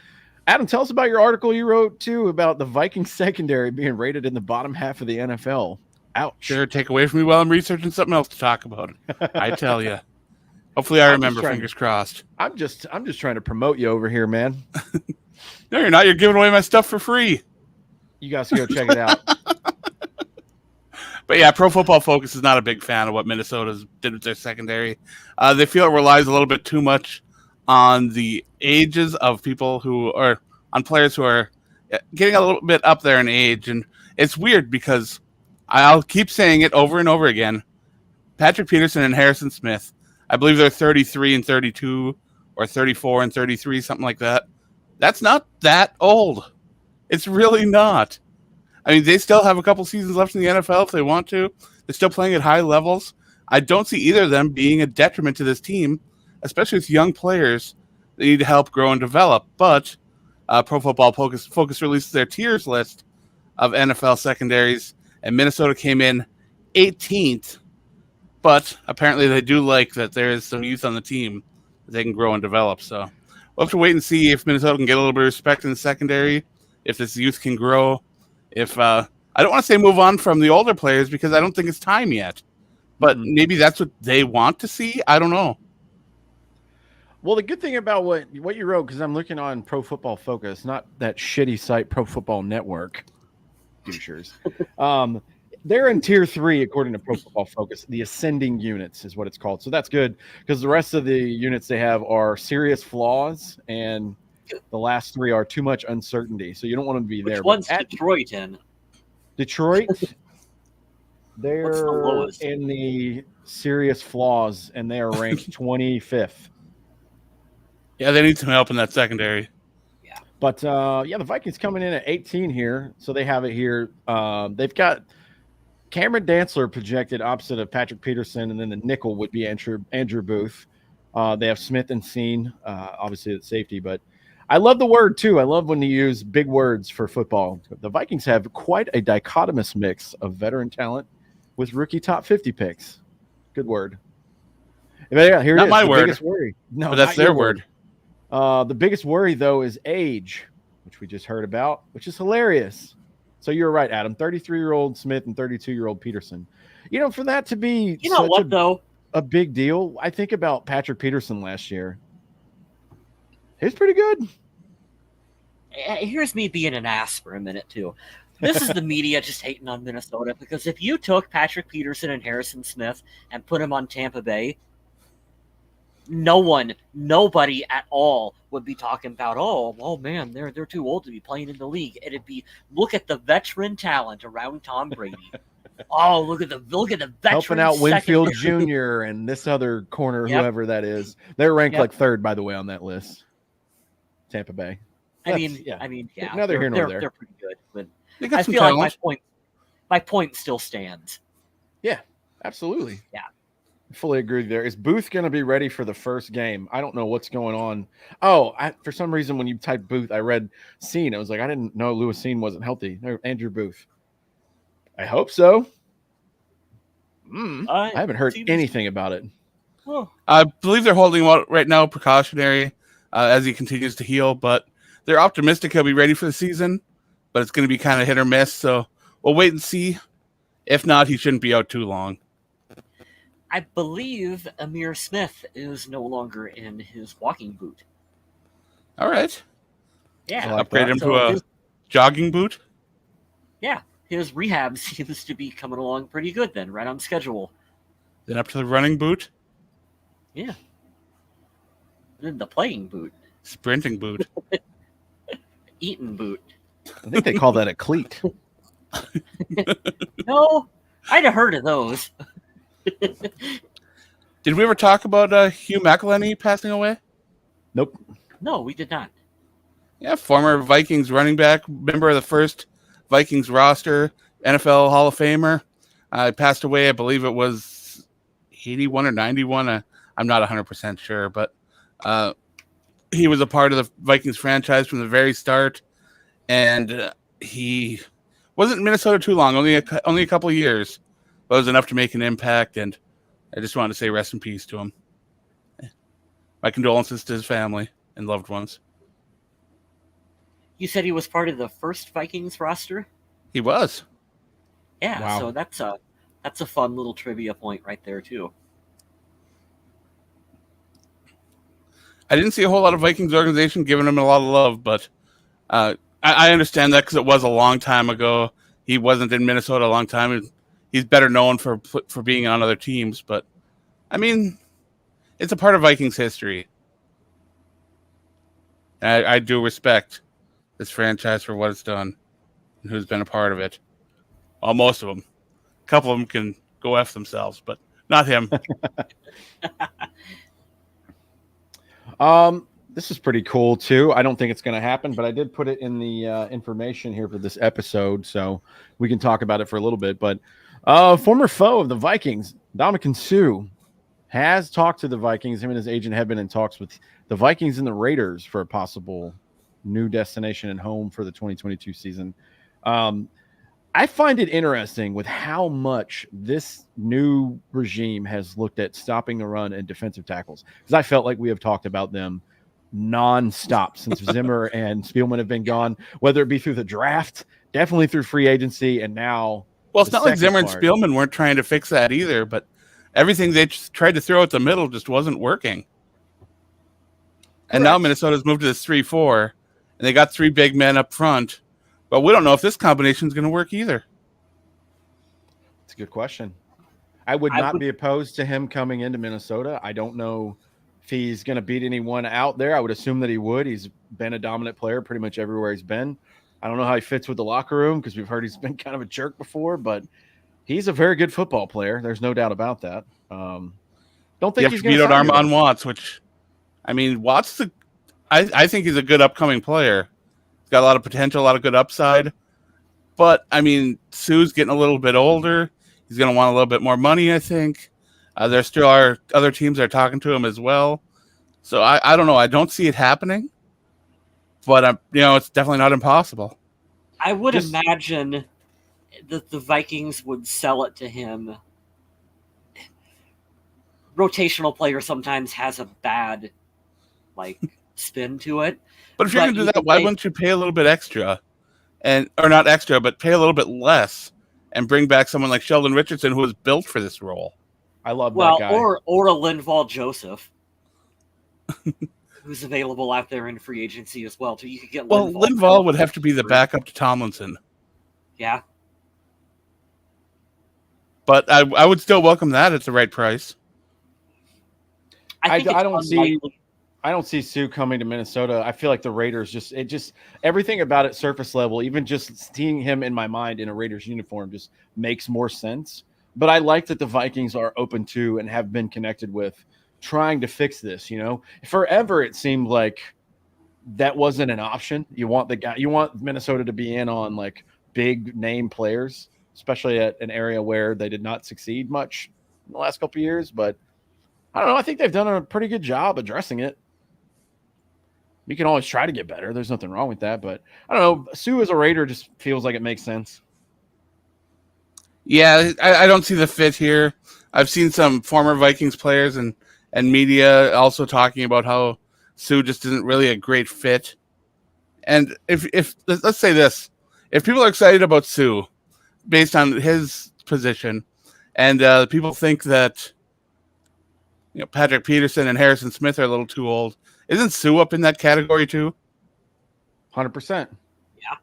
Adam, tell us about your article you wrote too about the Vikings secondary being rated in the bottom half of the NFL. Ouch. Sure, take away from me while I'm researching something else to talk about. I tell you. Hopefully, I I'm just remember. trying- Fingers crossed. I'm just trying to promote you over here, man. No, you're not. You're giving away my stuff for free. You guys can go check it out. But yeah, Pro Football Focus is not a big fan of what Minnesota's did with their secondary. They feel it relies a little bit too much on the ages of people who are on players who are getting a little bit up there in age, and it's weird because I'll keep saying it over and over again. Patrick Peterson and Harrison Smith, I believe they're 33 and 32 or 34 and 33, something like that. That's not that old. It's really not. I mean, they still have a couple seasons left in the NFL if they want to. They're still playing at high levels. I don't see either of them being a detriment to this team, especially with young players They need to help grow and develop. But Pro Football Focus released their tiers list of NFL secondaries, and Minnesota came in 18th. But apparently they do like that there is some youth on the team that they can grow and develop. So we'll have to wait and see if Minnesota can get a little bit of respect in the secondary, if this youth can grow. If I don't want to say move on from the older players because I don't think it's time yet. But maybe that's what they want to see. I don't know. Well, the good thing about what you wrote, because I'm looking on Pro Football Focus, not that shitty site Pro Football Network, douchers. They're in tier 3 according to Pro Football Focus. The ascending units is what it's called. So that's good because the rest of the units they have are serious flaws, and the last 3 are too much uncertainty. So you don't want them to be there. Which one's Detroit in? Detroit, they're lowest? in the serious flaws, and they are ranked 25th. Yeah, they need some help in that secondary. Yeah. But, the Vikings coming in at 18 here. So they have it here. They've got Cameron Dantzler projected opposite of Patrick Peterson, and then the nickel would be Andrew Booth. They have Smith and Seen, obviously at safety. But I love the word, too. I love when you use big words for football. The Vikings have quite a dichotomous mix of veteran talent with rookie top 50 picks. Good word. Yeah, here Not it is. my the word. Biggest worry. No, But that's not their your word. The biggest worry, though, is age, which we just heard about, which is hilarious. So you're right, Adam. 33-year-old Smith and 32-year-old Peterson. For that to be a big deal, I think about Patrick Peterson last year. He was pretty good. Here's me being an ass for a minute, too. This is the media just hating on Minnesota, because if you took Patrick Peterson and Harrison Smith and put him on Tampa Bay, nobody at all would be talking about, oh man, they're too old to be playing in the league. It'd be, look at the veteran talent around Tom Brady. Look at the veteran helping out Winfield secondary. Jr. and this other corner, Yep. whoever that is. They're ranked Yep. like 3rd, by the way, on that list. Tampa Bay. I mean, Neither here nor there. They're pretty good, but They got I some feel talent. like my point still stands. Yeah, absolutely. Yeah. I fully agree there. Is Booth going to be ready for the first game? I don't know what's going on. For some reason, when you typed Booth, I read Seen. I was like, I didn't know Lewis Seen wasn't healthy. No, Andrew Booth. I hope so. I haven't heard anything about it. Oh. I believe they're holding him out right now precautionary as he continues to heal, but they're optimistic he'll be ready for the season, but it's going to be kind of hit or miss, so we'll wait and see. If not, he shouldn't be out too long. I believe Amir Smith is no longer in his walking boot. All right. Yeah. Upgrade him to a jogging boot. Yeah. His rehab seems to be coming along pretty good then, right on schedule. Then up to the running boot. Yeah. And then the playing boot. Sprinting boot. Eating boot. I think they call that a cleat. No, I'd have heard of those. Did we ever talk about Hugh McElhenney passing away? Nope. No, we did not. Yeah, former Vikings running back, member of the first Vikings roster, NFL Hall of Famer. Passed away, I believe it was 81 or 91. I'm not 100% sure, but he was a part of the Vikings franchise from the very start, and he wasn't in Minnesota too long, only a couple of years, but it was enough to make an impact, and I just wanted to say rest in peace to him. My condolences to his family and loved ones. You said he was part of the first Vikings roster? He was. Yeah, Wow. So that's a fun little trivia point right there too. I didn't see a whole lot of Vikings organization giving him a lot of love, but I understand that because it was a long time ago. He wasn't in Minnesota a long time. He's better known for being on other teams, but I mean, it's a part of Vikings history. And I do respect this franchise for what it's done and who's been a part of it. Well, most of them. A couple of them can go F themselves, but not him. This is pretty cool too. I don't think it's going to happen, but I did put it in the information here for this episode, so we can talk about it for a little bit. But former foe of the Vikings, Ndamukong Suh, has talked to the Vikings. Him and his agent have been in talks with the Vikings and the Raiders for a possible new destination and home for the 2022 season. I find it interesting with how much this new regime has looked at stopping the run and defensive tackles, because I felt like we have talked about them nonstop since Zimmer and Spielman have been gone, whether it be through the draft, definitely through free agency, and now. Well, it's not like Zimmer and Spielman weren't trying to fix that either, but everything they tried to throw at the middle just wasn't working. And now Minnesota's moved to this 3-4, and they got 3 big men up front. But we don't know if this combination is going to work either. It's a good question. I would not be opposed to him coming into Minnesota. I don't know if he's going to beat anyone out there. I would assume that he would. He's been a dominant player pretty much everywhere he's been. I don't know how he fits with the locker room because we've heard he's been kind of a jerk before, but he's a very good football player. There's no doubt about that. Don't think he's going to beat out Armand Watts, which, I mean, Watts, I think he's a good upcoming player. Got a lot of potential, a lot of good upside. But, I mean, Sue's getting a little bit older. He's going to want a little bit more money, I think. There still are other teams that are talking to him as well. So, I don't know. I don't see it happening. But, it's definitely not impossible. I would imagine that the Vikings would sell it to him. Rotational player sometimes has a bad, spin to it. But if you're going to do that, why wouldn't you pay a little bit extra? Or not extra, but pay a little bit less and bring back someone like Sheldon Richardson, who was built for this role? I love that guy. Or a Linval Joseph, who's available out there in free agency as well. So you could get Linval would have to be the backup to Tomlinson. Yeah. But I would still welcome that at the right price. I don't see Sue coming to Minnesota. I feel like the Raiders everything about it surface level, even just seeing him in my mind in a Raiders uniform just makes more sense. But I like that the Vikings are open to and have been connected with trying to fix this, Forever it seemed like that wasn't an option. You want Minnesota to be in on big name players, especially at an area where they did not succeed much in the last couple of years, but I don't know. I think they've done a pretty good job addressing it. You can always try to get better. There's nothing wrong with that. But I don't know. Sue as a Raider just feels like it makes sense. Yeah, I don't see the fit here. I've seen some former Vikings players and media also talking about how Sue just isn't really a great fit. And if let's say this, if people are excited about Sue based on his position, and people think that Patrick Peterson and Harrison Smith are a little too old, isn't Sue up in that category too? 100%. Yeah.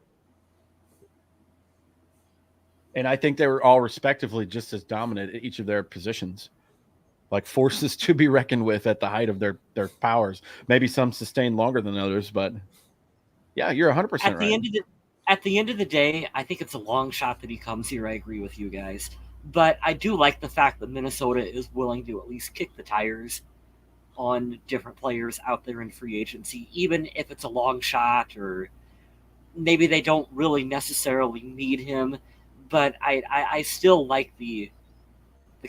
And I think they were all respectively just as dominant at each of their positions. Forces to be reckoned with at the height of their powers. Maybe some sustained longer than others, but yeah, you're 100% right. At the end of the day, I think it's a long shot that he comes here. I agree with you guys. But I do like the fact that Minnesota is willing to at least kick the tires on different players out there in free agency, even if it's a long shot or maybe they don't really necessarily need him. But I still like the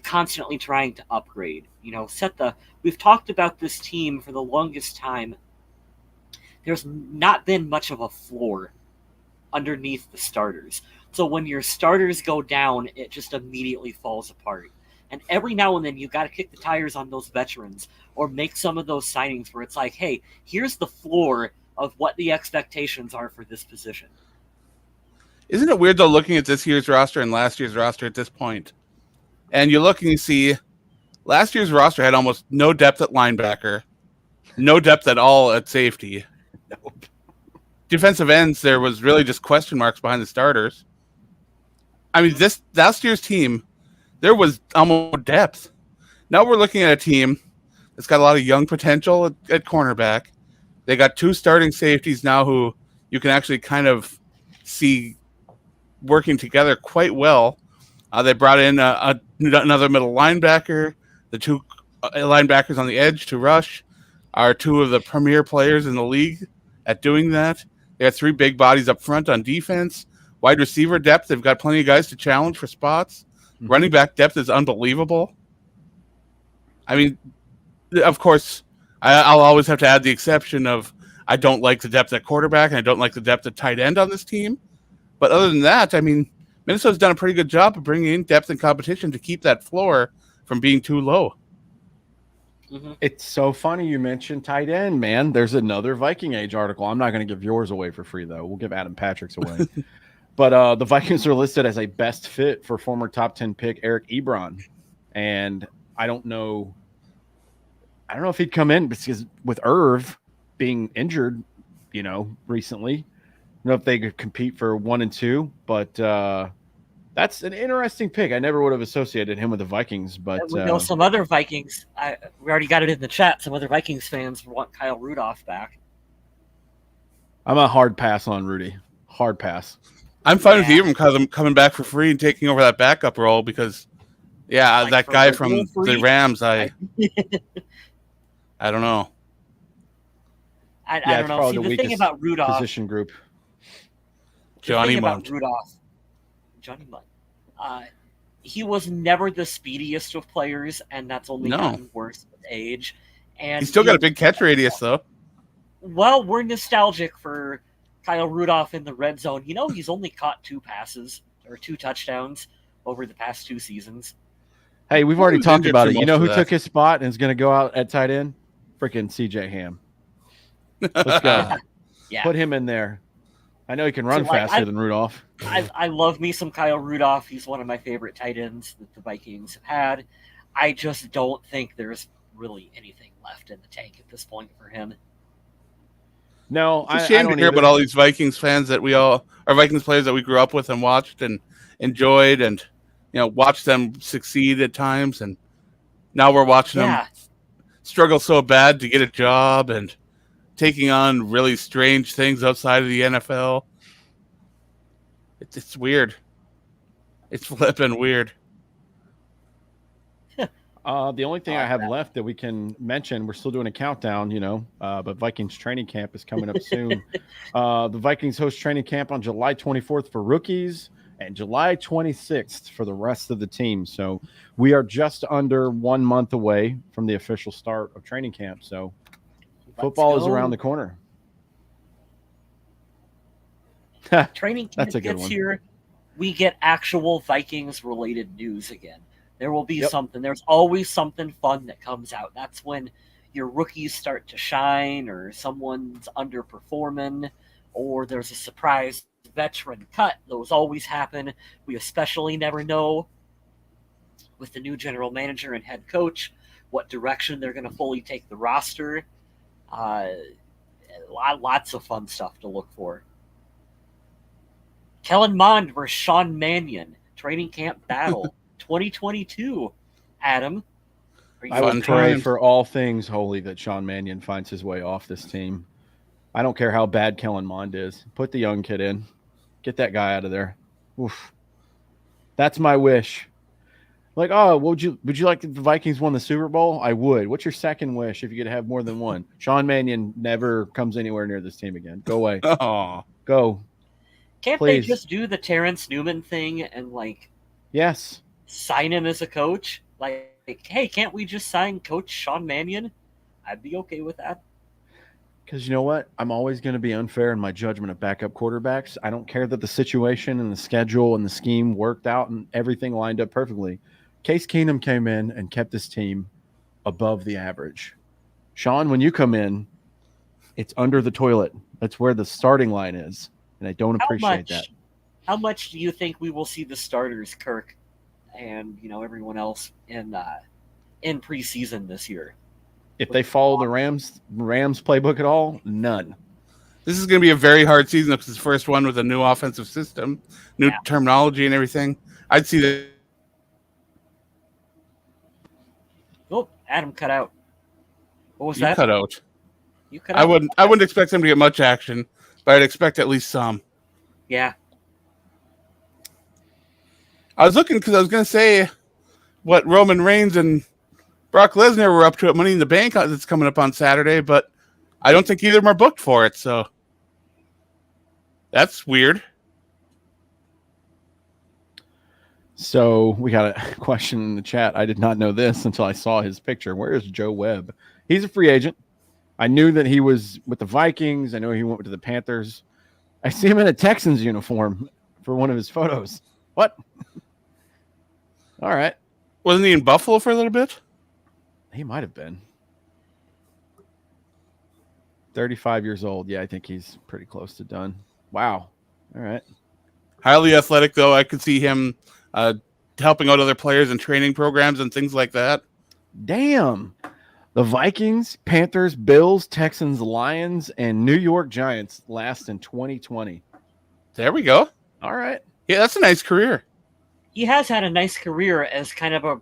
constantly trying to upgrade. We've talked about this team for the longest time. There's not been much of a floor underneath the starters. So when your starters go down, it just immediately falls apart. And every now and then, you've got to kick the tires on those veterans or make some of those signings where it's like, hey, here's the floor of what the expectations are for this position. Isn't it weird, though, looking at this year's roster and last year's roster at this point? And you look and you see last year's roster had almost no depth at linebacker, no depth at all at safety. Nope. Defensive ends, there was really just question marks behind the starters. I mean, this last year's team, there was almost depth. Now we're looking at a team that's got a lot of young potential at cornerback. They got 2 starting safeties now who you can actually kind of see working together quite well. They brought in another middle linebacker. The 2 linebackers on the edge to rush are 2 of the premier players in the league at doing that. They got 3 big bodies up front on defense. Wide receiver depth, they've got plenty of guys to challenge for spots. Mm-hmm. Running back depth is unbelievable. I mean, of course, I'll always have to add the exception of I don't like the depth at quarterback and I don't like the depth at tight end on this team. But other than that, I mean, Minnesota's done a pretty good job of bringing in depth and competition to keep that floor from being too low. Mm-hmm. It's so funny you mentioned tight end, man. There's another Viking Age article. I'm not going to give yours away for free, though. We'll give Adam Patrick's away. But the Vikings are listed as a best fit for former top 10 pick Eric Ebron. And I don't know if he'd come in because with Irv being injured, recently, I don't know if they could compete for 1 and 2, but that's an interesting pick. I never would have associated him with the Vikings, but we know some other Vikings. We already got it in the chat. Some other Vikings fans want Kyle Rudolph back. I'm a hard pass on Rudy. Hard pass. I'm fine with Ebron coming back for free and taking over that backup role because, that guy from the Rams, I don't know. I don't know. See, the thing about Rudolph, position group. Johnny Munt. Johnny Munt. He was never the speediest of players, and that's only gotten worse with age. And he's still got a big catch radius, though. Well, we're nostalgic for Kyle Rudolph in the red zone. He's only caught 2 passes or 2 touchdowns over the past 2 seasons. Hey, we've already talked about it. You know who took his spot and is going to go out at tight end? Freaking CJ Ham. Let's go. Yeah. Put him in there. I know he can run faster than Rudolph. I love me some Kyle Rudolph. He's one of my favorite tight ends that the Vikings have had. I just don't think there's really anything left in the tank at this point for him. No, it's a shame to hear about all these Vikings fans that are Vikings players that we grew up with and watched and enjoyed and watched them succeed at times, and now we're watching them struggle so bad to get a job and taking on really strange things outside of the NFL. It's weird. It's flipping weird. The only thing I have left that we can mention, we're still doing a countdown, but Vikings training camp is coming up soon. The Vikings host training camp on July 24th for rookies and July 26th for the rest of the team. So we are just under 1 month away from the official start of training camp. So football is around the corner. Training camp gets here. We get actual Vikings-related news again. There will be something. There's always something fun that comes out. That's when your rookies start to shine or someone's underperforming or there's a surprise veteran cut. Those always happen. We especially never know with the new general manager and head coach what direction they're going to fully take the roster. Lots of fun stuff to look for. Kellen Mond versus Sean Mannion. Training camp battle. 2022, Adam. I would pray for all things holy that Sean Mannion finds his way off this team. I don't care how bad Kellen Mond is. Put the young kid in. Get that guy out of there. Oof. That's my wish. Like, would you like if the Vikings won the Super Bowl? I would. What's your second wish if you could have more than one? Sean Mannion never comes anywhere near this team again. Go away. Oh. Go. Can't Please. they just do the Terrence Newman thing and yes, sign him as a coach? Like, hey, can't we just sign Coach Sean Mannion? I'd be okay with that. Because you know what? I'm always going to be unfair in my judgment of backup quarterbacks. I don't care that the situation and the schedule and the scheme worked out and everything lined up perfectly. Case Keenum came in and kept this team above the average. Sean, when you come in, it's under the toilet. That's where the starting line is, and I don't appreciate that. How much do you think we will see the starters, Kirk, and everyone else in preseason this year? If they follow the Rams playbook at all, none. This is going to be a very hard season because it's the first one with a new offensive system, new terminology and everything. I'd see that. Oh, Adam cut out. What was You that? cut out. You cut out. I wouldn't expect him to get much action, but I'd expect at least some. Yeah. I was looking because I was going to say what Roman Reigns and Brock Lesnar were up to at Money in the Bank that's coming up on Saturday, but I don't think either of them are booked for it, so that's weird. So we got a question in the chat. I did not know this until I saw his picture. Where is Joe Webb? He's a free agent. I knew that he was with the Vikings. I know he went to the Panthers. I see him in a Texans uniform for one of his photos. What? All right. Wasn't he in Buffalo for a little bit? He might have been. 35 years old. Yeah, I think he's pretty close to done. Wow. All right. Highly athletic, though. I could see him helping out other players in training programs and things like that. Damn. The Vikings, Panthers, Bills, Texans, Lions, and New York Giants last in 2020. There we go. All right. Yeah, that's a nice career. He has had a nice career as kind of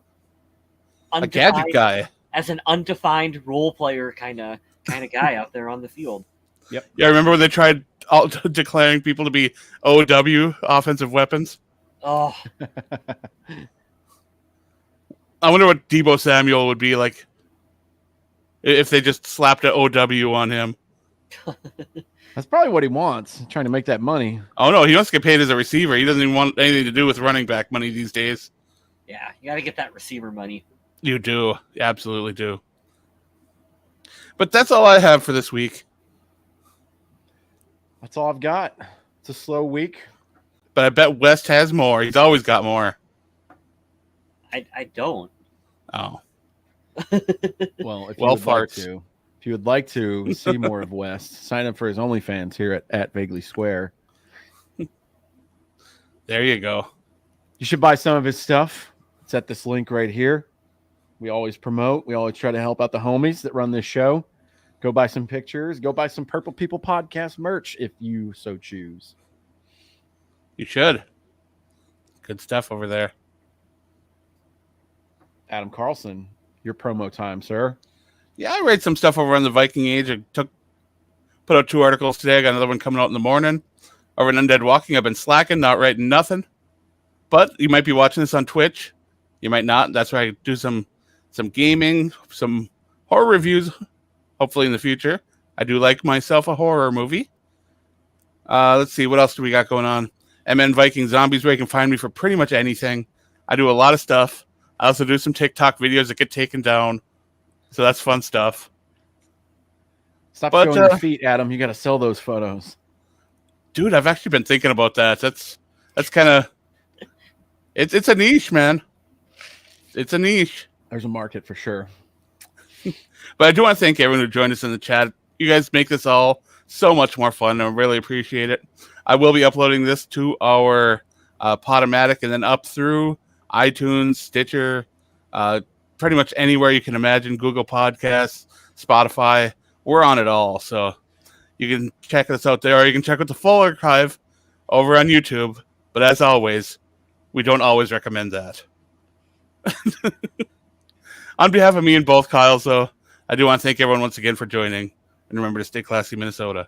A gadget guy. as an undefined role player kind of guy out there on the field. Yeah, remember when they tried declaring people to be OW, offensive weapons? Oh, I wonder what Deebo Samuel would be like if they just slapped an OW on him. That's probably what he wants, trying to make that money. Oh, no, he wants to get paid as a receiver. He doesn't even want anything to do with running back money these days. yeah, you got to get that receiver money. You do. You absolutely do. But that's all I have for this week. That's all I've got. It's a slow week. But I bet West has more. He's always got more. I don't. Oh. Well, Farts. If you would like to see more of West, sign up for his OnlyFans here at Vaguely Square. There you go. You should buy some of his stuff. It's at this link right here. We always promote. We always try to help out the homies that run this show. Go buy some pictures. Go buy some Purple People Podcast merch if you so choose. You should. Good stuff over there. Adam Carlson, your promo time, sir. Yeah, I read some stuff over on the Viking Age. I put out 2 articles today. I got another one coming out in the morning. Over in Undead Walking, I've been slacking, not writing nothing. But you might be watching this on Twitch. You might not. That's where I do some gaming, some horror reviews, hopefully in the future. I do like myself a horror movie. Let's see, what else do we got going on? MN Viking Zombies, where you can find me for pretty much anything. I do a lot of stuff. I also do some TikTok videos that get taken down. So that's fun stuff. Stop showing your feet, Adam. You got to sell those photos. Dude, I've actually been thinking about that. That's kind of... It's a niche, man. It's a niche. There's a market for sure. But I do want to thank everyone who joined us in the chat. You guys make this all so much more fun. I really appreciate it. I will be uploading this to our Podomatic and then up through iTunes, Stitcher, pretty much anywhere you can imagine, Google Podcasts, Spotify. We're on it all. So you can check us out there, or you can check out the full archive over on YouTube. But as always, we don't always recommend that. On behalf of me and both Kyles, though, I do want to thank everyone once again for joining. And remember to stay classy, Minnesota.